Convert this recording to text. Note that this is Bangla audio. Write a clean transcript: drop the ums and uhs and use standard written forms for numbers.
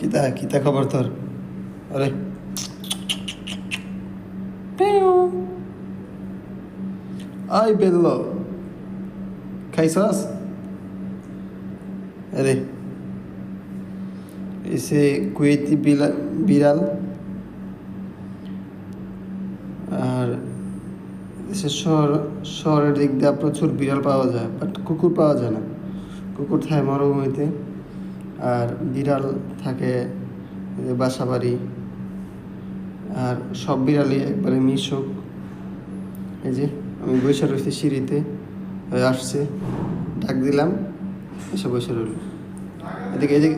কিতা কিতা খবর তোর? আরে আই বেল্লো খাইছস? আরে এসে কুয়েতি বিড়াল আর দেশের শহরের দিক দিয়ে প্রচুর বিড়াল পাওয়া যায়, বাট কুকুর পাওয়া যায় না। কুকুর থাকে মরুভূমিতে, আর বিড়াল থাকে বাসা বাড়ি। আর সব বিড়ালই একবারে মিশুক। এই যে আমি বসে রয়েছি সিঁড়িতে, আসছে, ডাক দিলাম, এসে বসে রইল। এদিকে এই যে